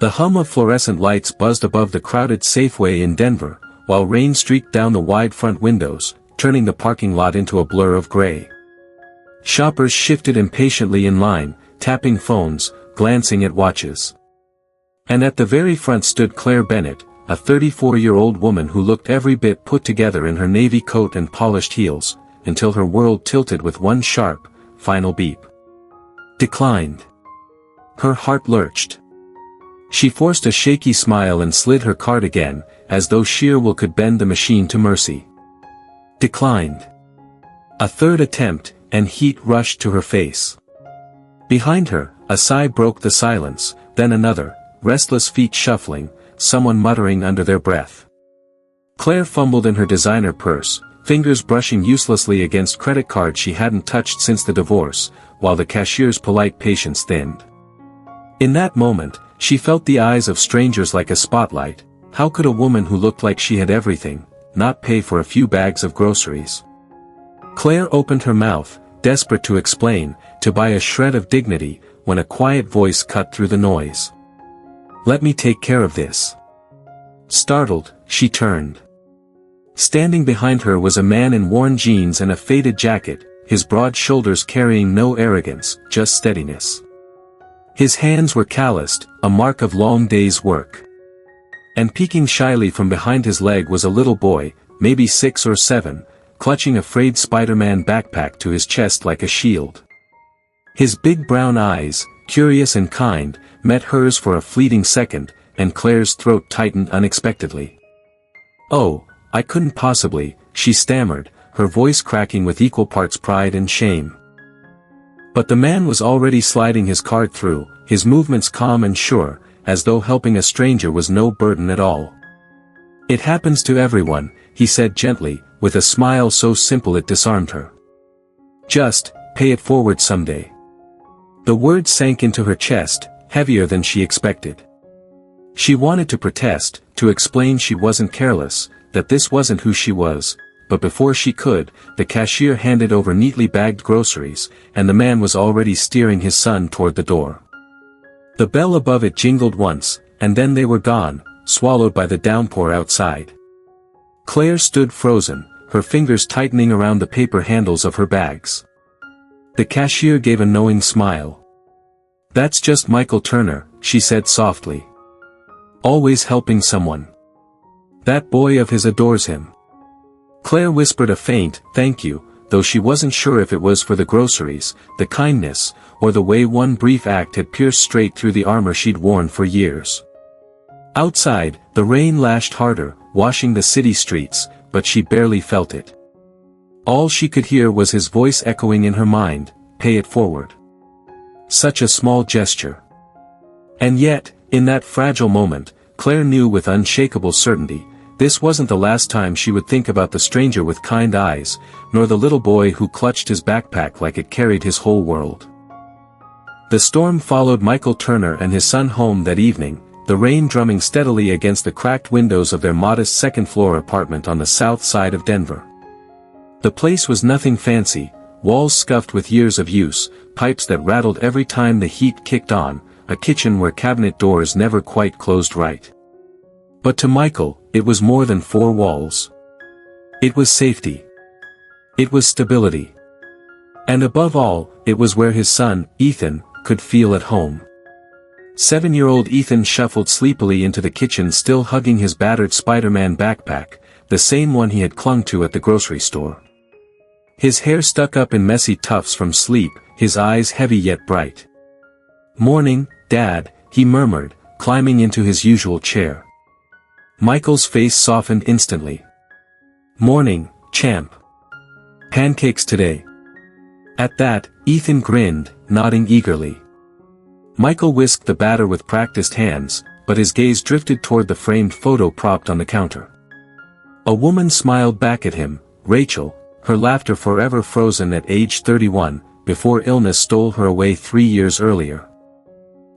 The hum of fluorescent lights buzzed above the crowded Safeway in Denver, while rain streaked down the wide front windows, turning the parking lot into a blur of gray. Shoppers shifted impatiently in line, tapping phones, glancing at watches. And at the very front stood Claire Bennett, a 34-year-old woman who looked every bit put together in her navy coat and polished heels, until her world tilted with one sharp, final beep. Declined. Her heart lurched. She forced a shaky smile and slid her card again, as though sheer will could bend the machine to mercy. Declined. A third attempt, and heat rushed to her face. Behind her, a sigh broke the silence, then another, restless feet shuffling, someone muttering under their breath. Claire fumbled in her designer purse, fingers brushing uselessly against credit cards she hadn't touched since the divorce, while the cashier's polite patience thinned. In that moment, she felt the eyes of strangers like a spotlight. How could a woman who looked like she had everything, not pay for a few bags of groceries? Claire opened her mouth, desperate to explain, to buy a shred of dignity, when a quiet voice cut through the noise. "Let me take care of this." Startled, she turned. Standing behind her was a man in worn jeans and a faded jacket, his broad shoulders carrying no arrogance, just steadiness. His hands were calloused, a mark of long days' work. And peeking shyly from behind his leg was a little boy, maybe 6 or 7, clutching a frayed Spider-Man backpack to his chest like a shield. His big brown eyes, curious and kind, met hers for a fleeting second, and Claire's throat tightened unexpectedly. "Oh, I couldn't possibly," she stammered, her voice cracking with equal parts pride and shame. But the man was already sliding his card through, his movements calm and sure, as though helping a stranger was no burden at all. "It happens to everyone," he said gently, with a smile so simple it disarmed her. "Just, pay it forward someday." The words sank into her chest, heavier than she expected. She wanted to protest, to explain she wasn't careless, that this wasn't who she was, but before she could, the cashier handed over neatly bagged groceries, and the man was already steering his son toward the door. The bell above it jingled once, and then they were gone, swallowed by the downpour outside. Claire stood frozen, her fingers tightening around the paper handles of her bags. The cashier gave a knowing smile. "That's just Michael Turner," she said softly. "Always helping someone. That boy of his adores him." Claire whispered a faint, "Thank you," though she wasn't sure if it was for the groceries, the kindness, or the way one brief act had pierced straight through the armor she'd worn for years. Outside, the rain lashed harder, washing the city streets, but she barely felt it. All she could hear was his voice echoing in her mind, "Pay it forward." Such a small gesture. And yet, in that fragile moment, Claire knew with unshakable certainty, this wasn't the last time she would think about the stranger with kind eyes, nor the little boy who clutched his backpack like it carried his whole world. The storm followed Michael Turner and his son home that evening, the rain drumming steadily against the cracked windows of their modest second-floor apartment on the south side of Denver. The place was nothing fancy, walls scuffed with years of use, pipes that rattled every time the heat kicked on, a kitchen where cabinet doors never quite closed right. But to Michael, it was more than 4 walls. It was safety. It was stability. And above all, it was where his son, Ethan, could feel at home. 7-year-old Ethan shuffled sleepily into the kitchen, still hugging his battered Spider-Man backpack, the same one he had clung to at the grocery store. His hair stuck up in messy tufts from sleep, his eyes heavy yet bright. "Morning, Dad," he murmured, climbing into his usual chair. Michael's face softened instantly. "Morning, champ. Pancakes today." At that, Ethan grinned, nodding eagerly. Michael whisked the batter with practiced hands, but his gaze drifted toward the framed photo propped on the counter. A woman smiled back at him, Rachel, her laughter forever frozen at age 31, before illness stole her away 3 years earlier.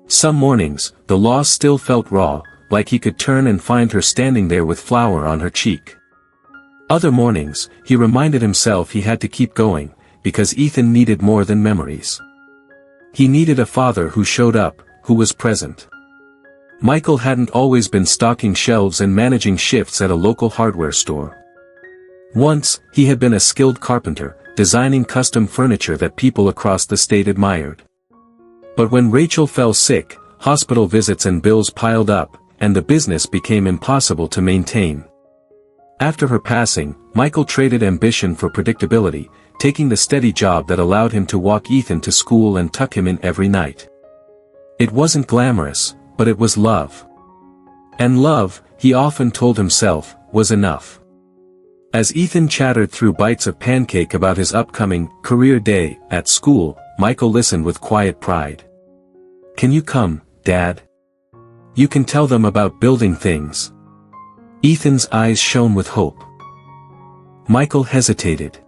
Some mornings, the loss still felt raw, like he could turn and find her standing there with flour on her cheek. Other mornings, he reminded himself he had to keep going, because Ethan needed more than memories. He needed a father who showed up, who was present. Michael hadn't always been stocking shelves and managing shifts at a local hardware store. Once, he had been a skilled carpenter, designing custom furniture that people across the state admired. But when Rachel fell sick, hospital visits and bills piled up, and the business became impossible to maintain. After her passing, Michael traded ambition for predictability, taking the steady job that allowed him to walk Ethan to school and tuck him in every night. It wasn't glamorous, but it was love. And love, he often told himself, was enough. As Ethan chattered through bites of pancake about his upcoming career day at school, Michael listened with quiet pride. "Can you come, Dad? You can tell them about building things." Ethan's eyes shone with hope. Michael hesitated.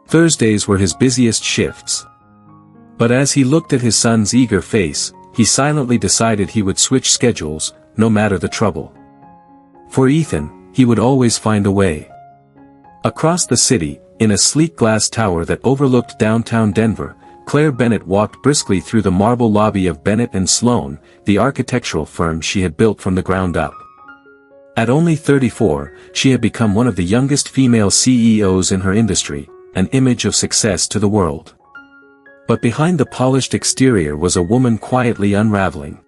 Thursdays were his busiest shifts. But as he looked at his son's eager face, he silently decided he would switch schedules, no matter the trouble. For Ethan, he would always find a way. Across the city, in a sleek glass tower that overlooked downtown Denver, Claire Bennett walked briskly through the marble lobby of Bennett & Sloan, the architectural firm she had built from the ground up. At only 34, she had become one of the youngest female CEOs in her industry, an image of success to the world. But behind the polished exterior was a woman quietly unraveling.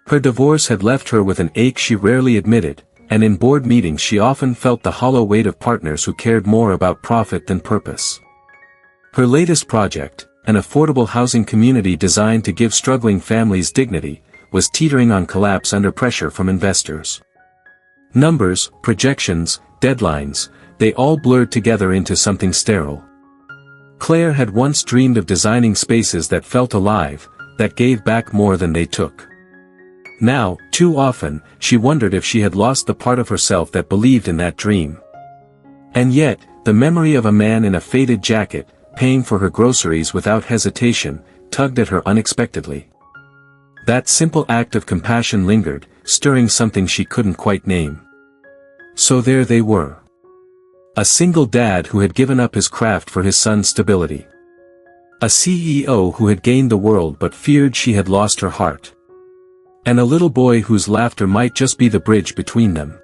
Her divorce had left her with an ache she rarely admitted, and in board meetings she often felt the hollow weight of partners who cared more about profit than purpose. Her latest project, an affordable housing community designed to give struggling families dignity, was teetering on collapse under pressure from investors. Numbers, projections, deadlines, they all blurred together into something sterile. Claire had once dreamed of designing spaces that felt alive, that gave back more than they took. Now, too often, she wondered if she had lost the part of herself that believed in that dream. And yet, the memory of a man in a faded jacket, paying for her groceries without hesitation, tugged at her unexpectedly. That simple act of compassion lingered, stirring something she couldn't quite name. So there they were. A single dad who had given up his craft for his son's stability. A CEO who had gained the world but feared she had lost her heart. And a little boy whose laughter might just be the bridge between them.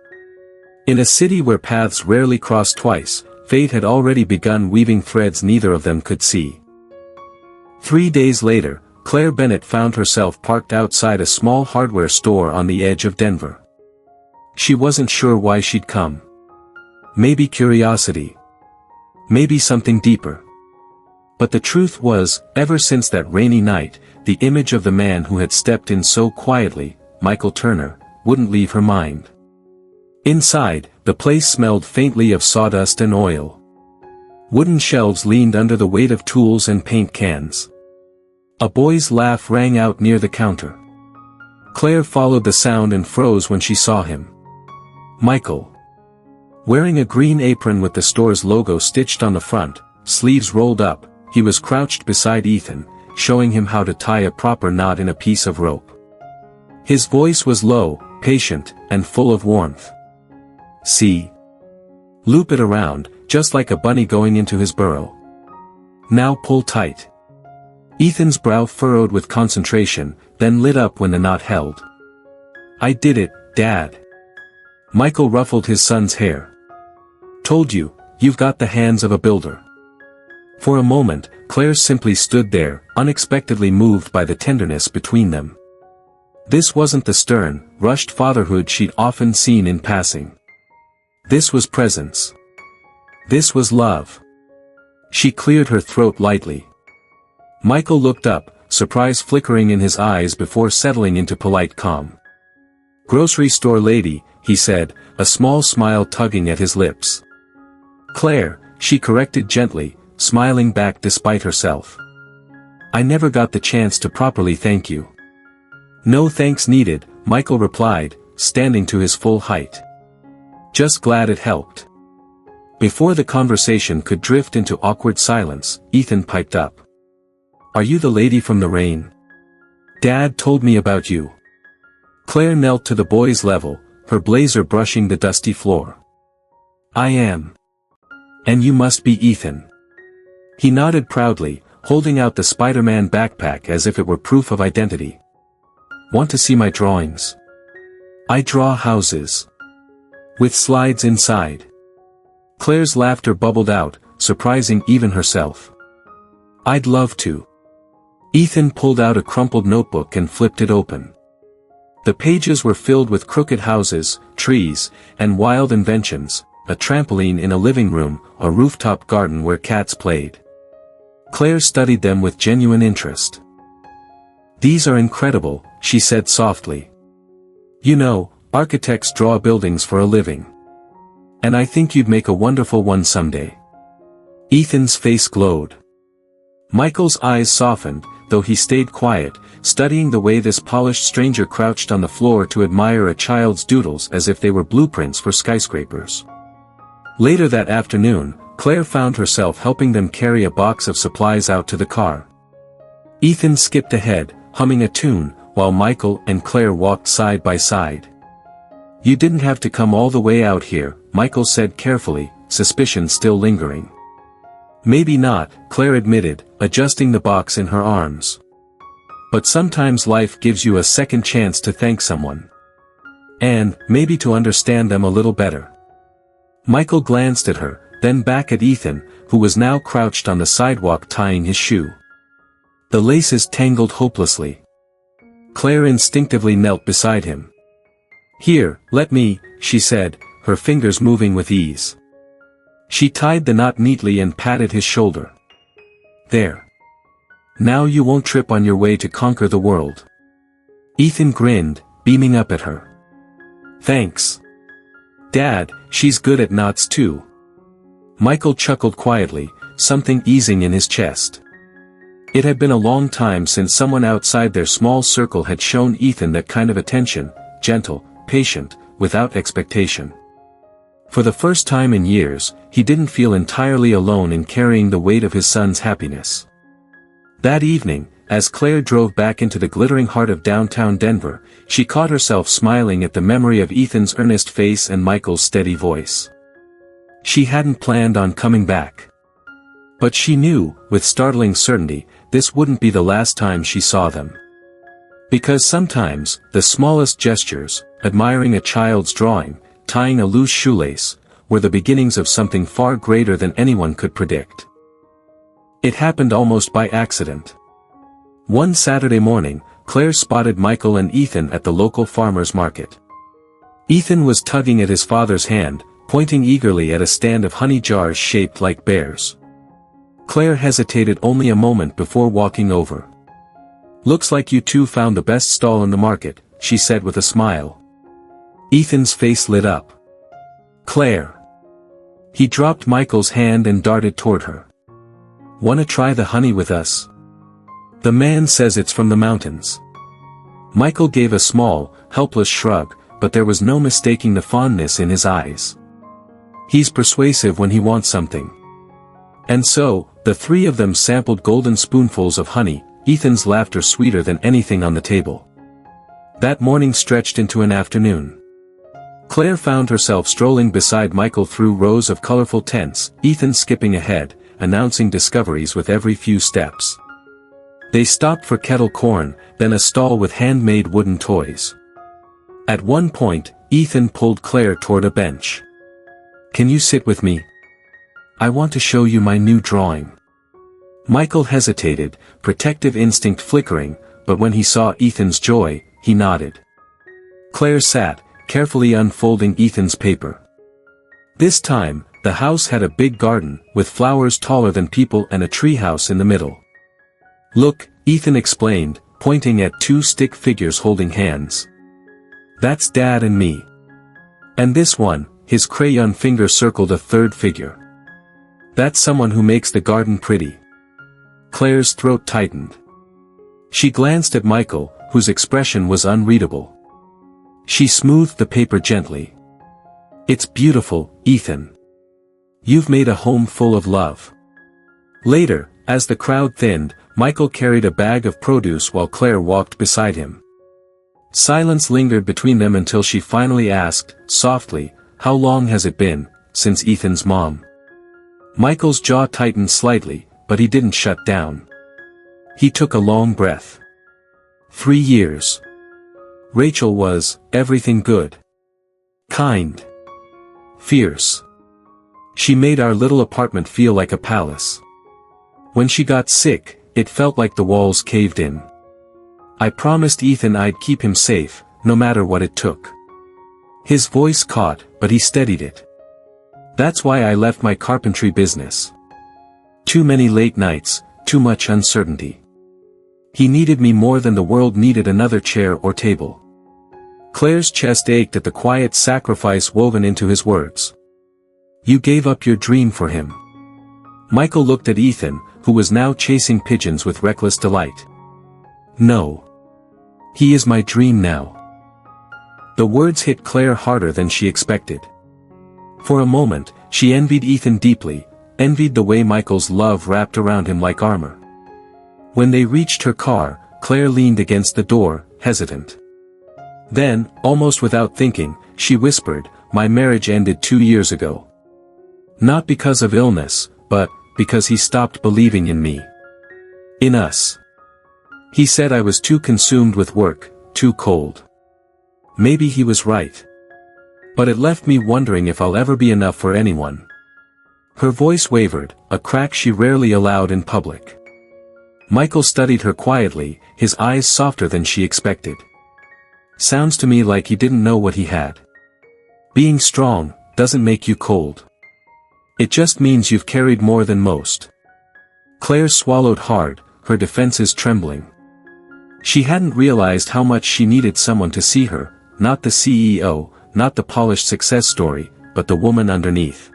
In a city where paths rarely cross twice, fate had already begun weaving threads neither of them could see. 3 days later, Claire Bennett found herself parked outside a small hardware store on the edge of Denver. She wasn't sure why she'd come. Maybe curiosity. Maybe something deeper. But the truth was, ever since that rainy night, the image of the man who had stepped in so quietly, Michael Turner, wouldn't leave her mind. Inside, the place smelled faintly of sawdust and oil. Wooden shelves leaned under the weight of tools and paint cans. A boy's laugh rang out near the counter. Claire followed the sound and froze when she saw him. Michael. Wearing a green apron with the store's logo stitched on the front, sleeves rolled up, he was crouched beside Ethan, showing him how to tie a proper knot in a piece of rope. His voice was low, patient, and full of warmth. "See? Loop it around, just like a bunny going into his burrow. Now pull tight." Ethan's brow furrowed with concentration, then lit up when the knot held. "I did it, Dad." Michael ruffled his son's hair. "Told you, you've got the hands of a builder." For a moment, Claire simply stood there, unexpectedly moved by the tenderness between them. This wasn't the stern, rushed fatherhood she'd often seen in passing. This was presence. This was love. She cleared her throat lightly. Michael looked up, surprise flickering in his eyes before settling into polite calm. "Grocery store lady," he said, a small smile tugging at his lips. "Claire," she corrected gently, smiling back despite herself. "I never got the chance to properly thank you." "No thanks needed," Michael replied, standing to his full height. "Just glad it helped." Before the conversation could drift into awkward silence, Ethan piped up. "Are you the lady from the rain? Dad told me about you." Claire knelt to the boy's level, her blazer brushing the dusty floor. "I am. And you must be Ethan." He nodded proudly, holding out the Spider-Man backpack as if it were proof of identity. Want to see my drawings? I draw houses. With slides inside. Claire's laughter bubbled out, surprising even herself. I'd love to. Ethan pulled out a crumpled notebook and flipped it open. The pages were filled with crooked houses, trees, and wild inventions, a trampoline in a living room, a rooftop garden where cats played. Claire studied them with genuine interest. These are incredible, she said softly. You know, architects draw buildings for a living. And I think you'd make a wonderful one someday. Ethan's face glowed. Michael's eyes softened, though he stayed quiet, studying the way this polished stranger crouched on the floor to admire a child's doodles as if they were blueprints for skyscrapers. Later that afternoon, Claire found herself helping them carry a box of supplies out to the car. Ethan skipped ahead, humming a tune, while Michael and Claire walked side by side. You didn't have to come all the way out here, Michael said carefully, suspicion still lingering. Maybe not, Claire admitted, adjusting the box in her arms. But sometimes life gives you a second chance to thank someone. And, maybe to understand them a little better. Michael glanced at her, then back at Ethan, who was now crouched on the sidewalk tying his shoe. The laces tangled hopelessly. Claire instinctively knelt beside him. Here, let me, she said, her fingers moving with ease. She tied the knot neatly and patted his shoulder. There. Now you won't trip on your way to conquer the world. Ethan grinned, beaming up at her. Thanks. Dad, she's good at knots too. Michael chuckled quietly, something easing in his chest. It had been a long time since someone outside their small circle had shown Ethan that kind of attention, gentle, patient, without expectation. For the first time in years, he didn't feel entirely alone in carrying the weight of his son's happiness. That evening, as Claire drove back into the glittering heart of downtown Denver, she caught herself smiling at the memory of Ethan's earnest face and Michael's steady voice. She hadn't planned on coming back. But she knew, with startling certainty, this wouldn't be the last time she saw them. Because sometimes, the smallest gestures, admiring a child's drawing, tying a loose shoelace, were the beginnings of something far greater than anyone could predict. It happened almost by accident. One Saturday morning, Claire spotted Michael and Ethan at the local farmer's market. Ethan was tugging at his father's hand, pointing eagerly at a stand of honey jars shaped like bears. Claire hesitated only a moment before walking over. Looks like you two found the best stall in the market, she said with a smile. Ethan's face lit up. Claire. He dropped Michael's hand and darted toward her. Wanna try the honey with us? The man says it's from the mountains. Michael gave a small, helpless shrug, but there was no mistaking the fondness in his eyes. He's persuasive when he wants something. And so, the three of them sampled golden spoonfuls of honey, Ethan's laughter sweeter than anything on the table. That morning stretched into an afternoon. Claire found herself strolling beside Michael through rows of colorful tents, Ethan skipping ahead, announcing discoveries with every few steps. They stopped for kettle corn, then a stall with handmade wooden toys. At one point, Ethan pulled Claire toward a bench. Can you sit with me? I want to show you my new drawing. Michael hesitated, protective instinct flickering, but when he saw Ethan's joy, he nodded. Claire sat, carefully unfolding Ethan's paper. This time, the house had a big garden, with flowers taller than people and a treehouse in the middle. Look, Ethan explained, pointing at two stick figures holding hands. That's Dad and me. And this one, his crayon finger circled a third figure. That's someone who makes the garden pretty. Claire's throat tightened. She glanced at Michael, whose expression was unreadable. She smoothed the paper gently. It's beautiful, Ethan. You've made a home full of love. Later, as the crowd thinned, Michael carried a bag of produce while Claire walked beside him. Silence lingered between them until she finally asked, softly, how long has it been, since Ethan's mom? Michael's jaw tightened slightly, but he didn't shut down. He took a long breath. 3 years. Rachel was everything good. Kind. Fierce. She made our little apartment feel like a palace. When she got sick, it felt like the walls caved in. I promised Ethan I'd keep him safe, no matter what it took. His voice caught, but he steadied it. That's why I left my carpentry business. Too many late nights, too much uncertainty. He needed me more than the world needed another chair or table. Claire's chest ached at the quiet sacrifice woven into his words. You gave up your dream for him. Michael looked at Ethan, who was now chasing pigeons with reckless delight. No. He is my dream now. The words hit Claire harder than she expected. For a moment, she envied Ethan deeply, envied the way Michael's love wrapped around him like armor. When they reached her car, Claire leaned against the door, hesitant. Then, almost without thinking, she whispered, my marriage ended 2 years ago. Not because of illness, but because he stopped believing in me. In us. He said I was too consumed with work, too cold. Maybe he was right. But it left me wondering if I'll ever be enough for anyone. Her voice wavered, a crack she rarely allowed in public. Michael studied her quietly, his eyes softer than she expected. Sounds to me like he didn't know what he had. Being strong doesn't make you cold. It just means you've carried more than most. Claire swallowed hard, her defenses trembling. She hadn't realized how much she needed someone to see her, not the CEO, not the polished success story, but the woman underneath.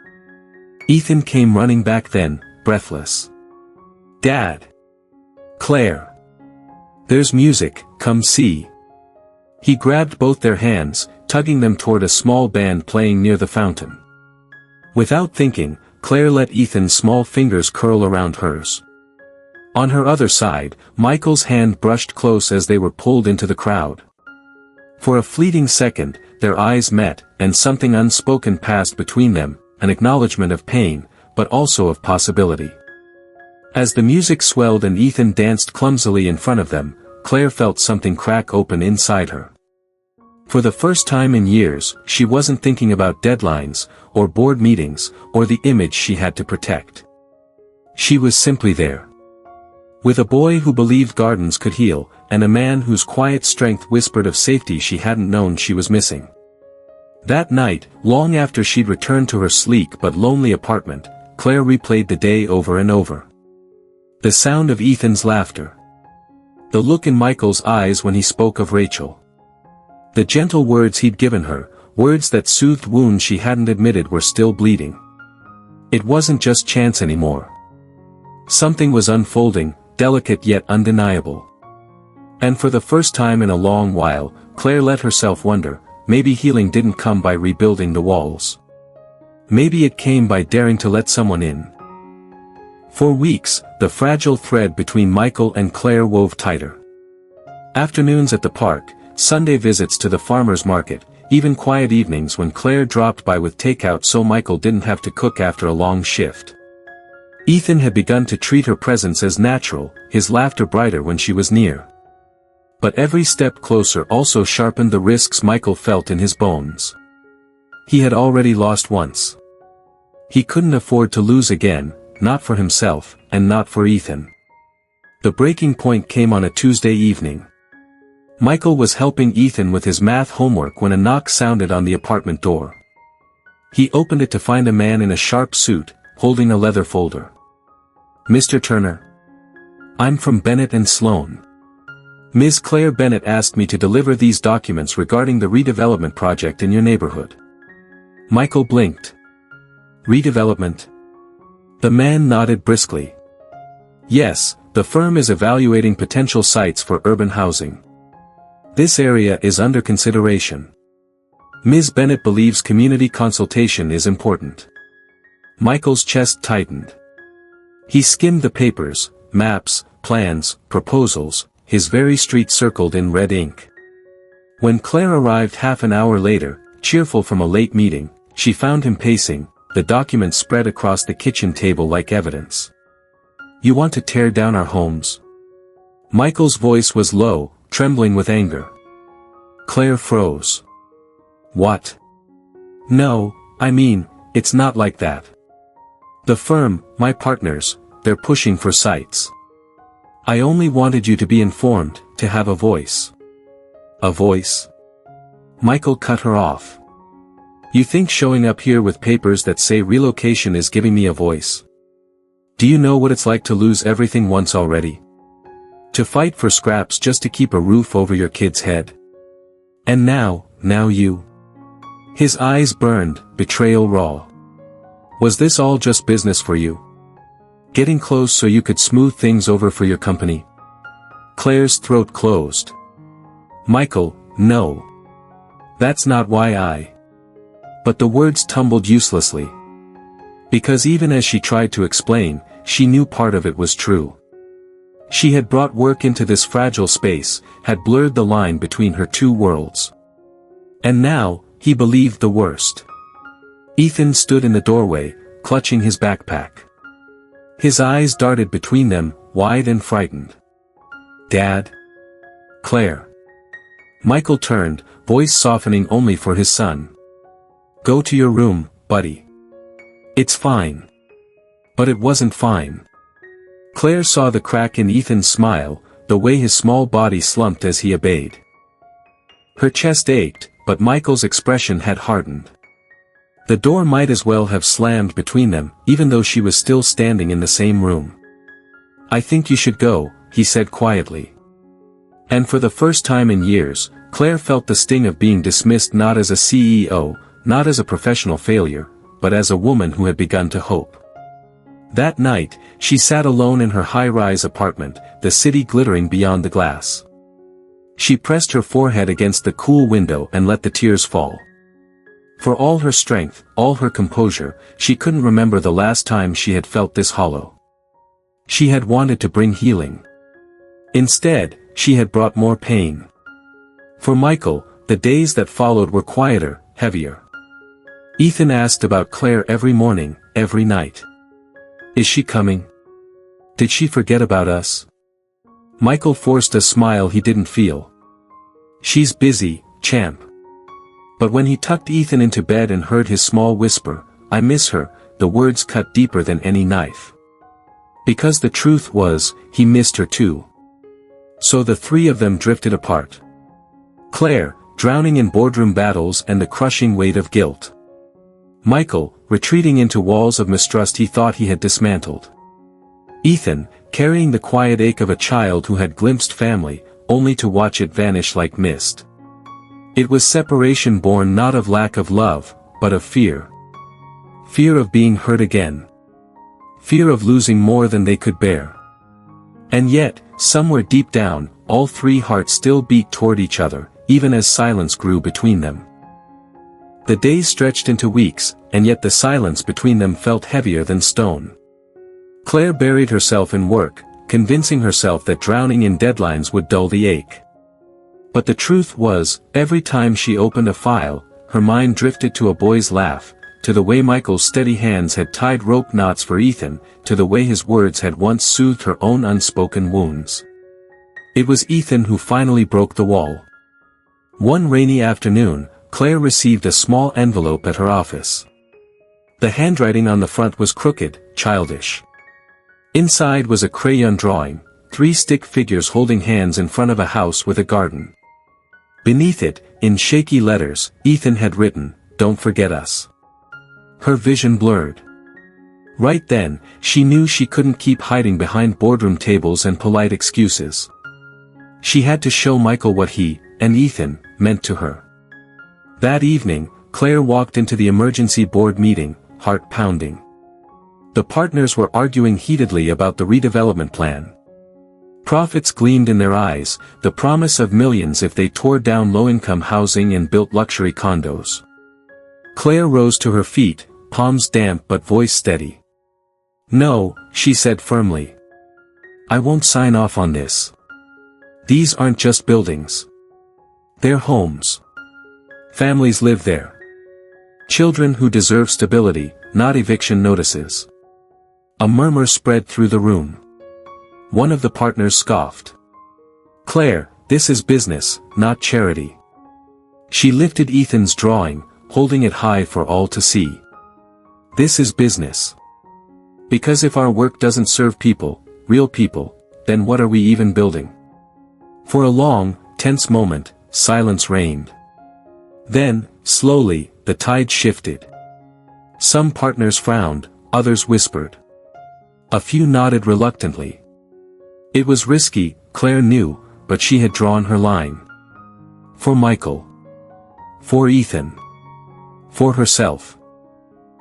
Ethan came running back then, breathless. Dad! Claire! There's music, come see. He grabbed both their hands, tugging them toward a small band playing near the fountain. Without thinking, Claire let Ethan's small fingers curl around hers. On her other side, Michael's hand brushed close as they were pulled into the crowd. For a fleeting second, their eyes met, and something unspoken passed between them, an acknowledgement of pain, but also of possibility. As the music swelled and Ethan danced clumsily in front of them, Claire felt something crack open inside her. For the first time in years, she wasn't thinking about deadlines, or board meetings, or the image she had to protect. She was simply there. With a boy who believed gardens could heal, and a man whose quiet strength whispered of safety she hadn't known she was missing. That night, long after she'd returned to her sleek but lonely apartment, Claire replayed the day over and over. The sound of Ethan's laughter. The look in Michael's eyes when he spoke of Rachel. The gentle words he'd given her, words that soothed wounds she hadn't admitted were still bleeding. It wasn't just chance anymore. Something was unfolding, delicate yet undeniable. And for the first time in a long while, Claire let herself wonder, maybe healing didn't come by rebuilding the walls. Maybe it came by daring to let someone in. For weeks, the fragile thread between Michael and Claire wove tighter. Afternoons at the park, Sunday visits to the farmer's market, even quiet evenings when Claire dropped by with takeout so Michael didn't have to cook after a long shift. Ethan had begun to treat her presence as natural, his laughter brighter when she was near. But every step closer also sharpened the risks Michael felt in his bones. He had already lost once. He couldn't afford to lose again, not for himself, and not for Ethan. The breaking point came on a Tuesday evening. Michael was helping Ethan with his math homework when a knock sounded on the apartment door. He opened it to find a man in a sharp suit, holding a leather folder. Mr. Turner. I'm from Bennett and Sloan. Ms. Claire Bennett asked me to deliver these documents regarding the redevelopment project in your neighborhood. Michael blinked. Redevelopment? The man nodded briskly. Yes, the firm is evaluating potential sites for urban housing. This area is under consideration. Ms. Bennett believes community consultation is important. Michael's chest tightened. He skimmed the papers, maps, plans, proposals, his very street circled in red ink. When Claire arrived half an hour later, cheerful from a late meeting, she found him pacing, the documents spread across the kitchen table like evidence. You want to tear down our homes? Michael's voice was low, trembling with anger. Claire froze. What? No, I mean, it's not like that. The firm, my partners, they're pushing for sites. I only wanted you to be informed, to have a voice. A voice? Michael cut her off. You think showing up here with papers that say relocation is giving me a voice? Do you know what it's like to lose everything once already? To fight for scraps just to keep a roof over your kid's head? And now you. His eyes burned, betrayal raw. Was this all just business for you? Getting close so you could smooth things over for your company? Claire's throat closed. Michael, no. That's not why But the words tumbled uselessly. Because even as she tried to explain, she knew part of it was true. She had brought work into this fragile space, had blurred the line between her two worlds. And now, he believed the worst. Ethan stood in the doorway, clutching his backpack. His eyes darted between them, wide and frightened. Dad? Claire. Michael turned, voice softening only for his son. Go to your room, buddy. It's fine. But it wasn't fine. Claire saw the crack in Ethan's smile, the way his small body slumped as he obeyed. Her chest ached, but Michael's expression had hardened. The door might as well have slammed between them, even though she was still standing in the same room. I think you should go, he said quietly. And for the first time in years, Claire felt the sting of being dismissed not as a CEO, not as a professional failure, but as a woman who had begun to hope. That night, she sat alone in her high-rise apartment, the city glittering beyond the glass. She pressed her forehead against the cool window and let the tears fall. For all her strength, all her composure, she couldn't remember the last time she had felt this hollow. She had wanted to bring healing. Instead, she had brought more pain. For Michael, the days that followed were quieter, heavier. Ethan asked about Claire every morning, every night. Is she coming? Did she forget about us? Michael forced a smile he didn't feel. She's busy, champ. But when he tucked Ethan into bed and heard his small whisper, I miss her, the words cut deeper than any knife. Because the truth was, he missed her too. So the three of them drifted apart. Claire, drowning in boardroom battles and the crushing weight of guilt. Michael, retreating into walls of mistrust he thought he had dismantled. Ethan, carrying the quiet ache of a child who had glimpsed family, only to watch it vanish like mist. It was separation born not of lack of love, but of fear. Fear of being hurt again. Fear of losing more than they could bear. And yet, somewhere deep down, all three hearts still beat toward each other, even as silence grew between them. The days stretched into weeks, and yet the silence between them felt heavier than stone. Claire buried herself in work, convincing herself that drowning in deadlines would dull the ache. But the truth was, every time she opened a file, her mind drifted to a boy's laugh, to the way Michael's steady hands had tied rope knots for Ethan, to the way his words had once soothed her own unspoken wounds. It was Ethan who finally broke the wall. One rainy afternoon, Claire received a small envelope at her office. The handwriting on the front was crooked, childish. Inside was a crayon drawing, 3 stick figures holding hands in front of a house with a garden. Beneath it, in shaky letters, Ethan had written, "Don't forget us." Her vision blurred. Right then, she knew she couldn't keep hiding behind boardroom tables and polite excuses. She had to show Michael what he, and Ethan, meant to her. That evening, Claire walked into the emergency board meeting, heart pounding. The partners were arguing heatedly about the redevelopment plan. Profits gleamed in their eyes, the promise of millions if they tore down low-income housing and built luxury condos. Claire rose to her feet, palms damp but voice steady. "No," she said firmly. "I won't sign off on this. These aren't just buildings. They're homes. Families live there. Children who deserve stability, not eviction notices." A murmur spread through the room. One of the partners scoffed. "Claire, this is business, not charity. She lifted Ethan's drawing, holding it high for all to see. This is business. Because if our work doesn't serve people, real people, then what are we even building? For a long, tense moment, silence reigned. Then, slowly, the tide shifted. Some partners frowned, others whispered. A few nodded reluctantly. It was risky, Claire knew, but she had drawn her line. For Michael. For Ethan. For herself.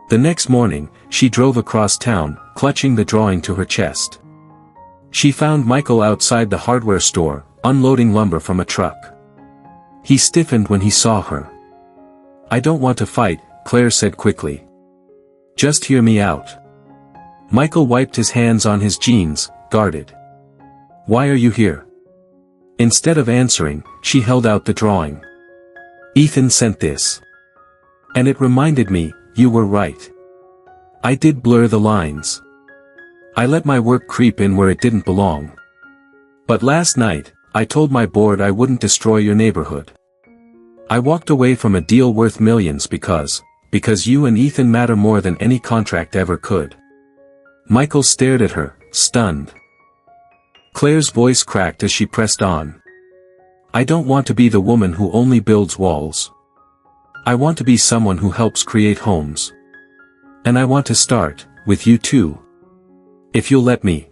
The next morning, she drove across town, clutching the drawing to her chest. She found Michael outside the hardware store, unloading lumber from a truck. He stiffened when he saw her. "I don't want to fight," Claire said quickly. "Just hear me out." Michael wiped his hands on his jeans, guarded. "Why are you here?" Instead of answering, she held out the drawing. "Ethan sent this. And it reminded me, you were right. I did blur the lines. I let my work creep in where it didn't belong. But last night, I told my board I wouldn't destroy your neighborhood. I walked away from a deal worth millions because you and Ethan matter more than any contract ever could." Michael stared at her, stunned. Claire's voice cracked as she pressed on. "I don't want to be the woman who only builds walls. I want to be someone who helps create homes. And I want to start, with you too. If you'll let me."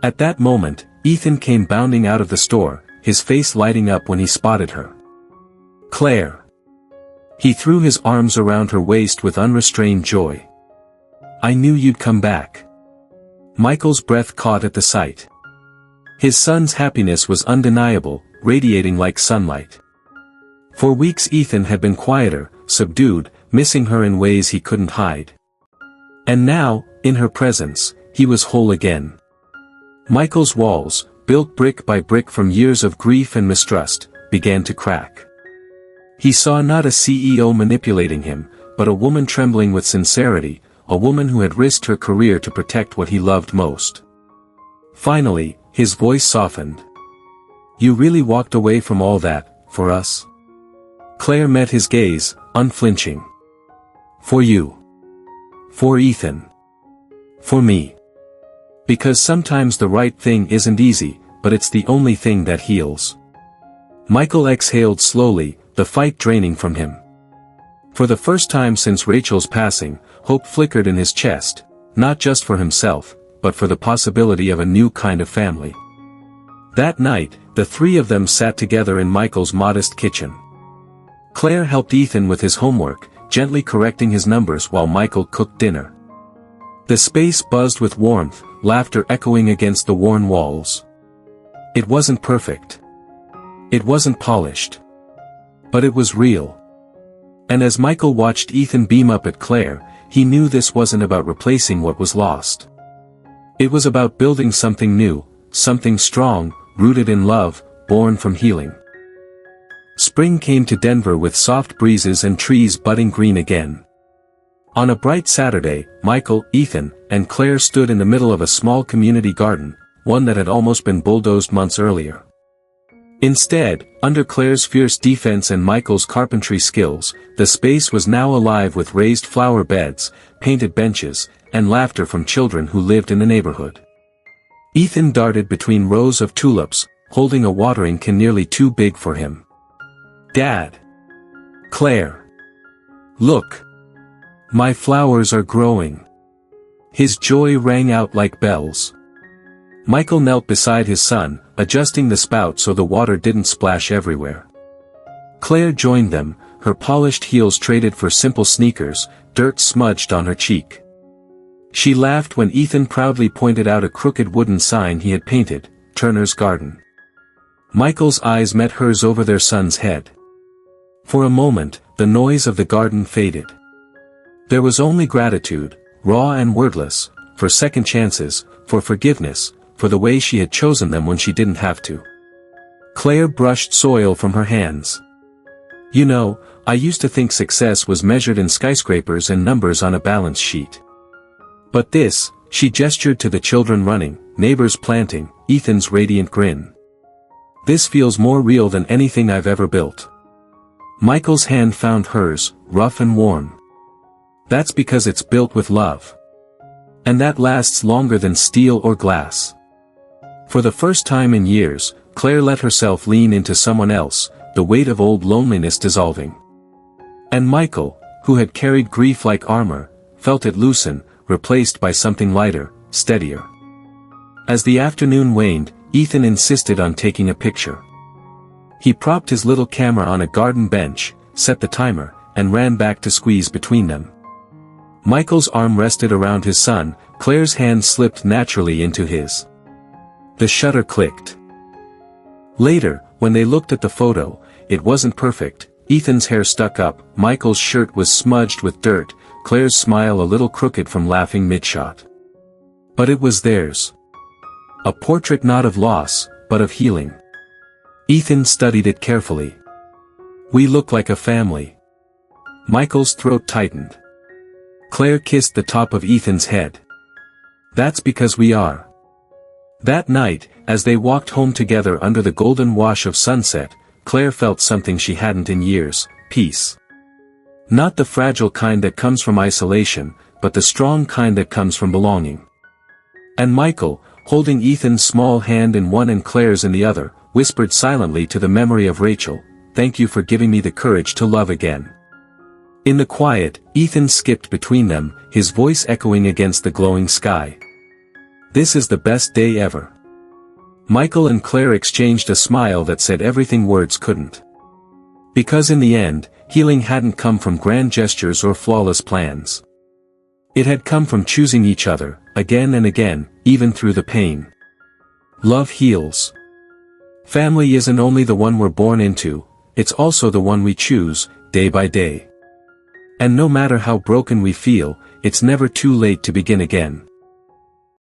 At that moment, Ethan came bounding out of the store, his face lighting up when he spotted her. "Claire." He threw his arms around her waist with unrestrained joy. "I knew you'd come back." Michael's breath caught at the sight. His son's happiness was undeniable, radiating like sunlight. For weeks Ethan had been quieter, subdued, missing her in ways he couldn't hide. And now, in her presence, he was whole again. Michael's walls, built brick by brick from years of grief and mistrust, began to crack. He saw not a CEO manipulating him, but a woman trembling with sincerity, a woman who had risked her career to protect what he loved most. Finally, his voice softened. "You really walked away from all that, for us?" Claire met his gaze, unflinching. "For you. For Ethan. For me. Because sometimes the right thing isn't easy, but it's the only thing that heals." Michael exhaled slowly, the fight draining from him. For the first time since Rachel's passing, hope flickered in his chest, not just for himself, but for the possibility of a new kind of family. That night, the three of them sat together in Michael's modest kitchen. Claire helped Ethan with his homework, gently correcting his numbers while Michael cooked dinner. The space buzzed with warmth, laughter echoing against the worn walls. It wasn't perfect. It wasn't polished. But it was real. And as Michael watched Ethan beam up at Claire, he knew this wasn't about replacing what was lost. It was about building something new, something strong, rooted in love, born from healing. Spring came to Denver with soft breezes and trees budding green again. On a bright Saturday, Michael, Ethan, and Claire stood in the middle of a small community garden, one that had almost been bulldozed months earlier. Instead, under Claire's fierce defense and Michael's carpentry skills, the space was now alive with raised flower beds, painted benches, and laughter from children who lived in the neighborhood. Ethan darted between rows of tulips, holding a watering can nearly too big for him. "Dad! Claire! Look! My flowers are growing!" His joy rang out like bells. Michael knelt beside his son, adjusting the spout so the water didn't splash everywhere. Claire joined them, her polished heels traded for simple sneakers, dirt smudged on her cheek. She laughed when Ethan proudly pointed out a crooked wooden sign he had painted, "Turner's Garden." Michael's eyes met hers over their son's head. For a moment, the noise of the garden faded. There was only gratitude, raw and wordless, for second chances, for forgiveness, for the way she had chosen them when she didn't have to. Claire brushed soil from her hands. "You know, I used to think success was measured in skyscrapers and numbers on a balance sheet. But this," she gestured to the children running, neighbors planting, Ethan's radiant grin. "This feels more real than anything I've ever built. Michael's hand found hers, rough and warm. That's because it's built with love. And that lasts longer than steel or glass. For the first time in years, Claire let herself lean into someone else, the weight of old loneliness dissolving. And Michael, who had carried grief like armor, felt it loosen, replaced by something lighter, steadier. As the afternoon waned, Ethan insisted on taking a picture. He propped his little camera on a garden bench, set the timer, and ran back to squeeze between them. Michael's arm rested around his son, Claire's hand slipped naturally into his. The shutter clicked. Later, when they looked at the photo, it wasn't perfect. Ethan's hair stuck up, Michael's shirt was smudged with dirt, Claire's smile a little crooked from laughing mid-shot. But it was theirs. A portrait not of loss, but of healing. Ethan studied it carefully. "We look like a family." Michael's throat tightened. Claire kissed the top of Ethan's head. "That's because we are." That night, as they walked home together under the golden wash of sunset, Claire felt something she hadn't in years: peace. Not the fragile kind that comes from isolation, but the strong kind that comes from belonging. And Michael, holding Ethan's small hand in one and Claire's in the other, whispered silently to the memory of Rachel, "Thank you for giving me the courage to love again." In the quiet, Ethan skipped between them, his voice echoing against the glowing sky. "This is the best day ever." Michael and Claire exchanged a smile that said everything words couldn't. Because in the end, healing hadn't come from grand gestures or flawless plans. It had come from choosing each other, again and again, even through the pain. Love heals. Family isn't only the one we're born into, it's also the one we choose, day by day. And no matter how broken we feel, it's never too late to begin again.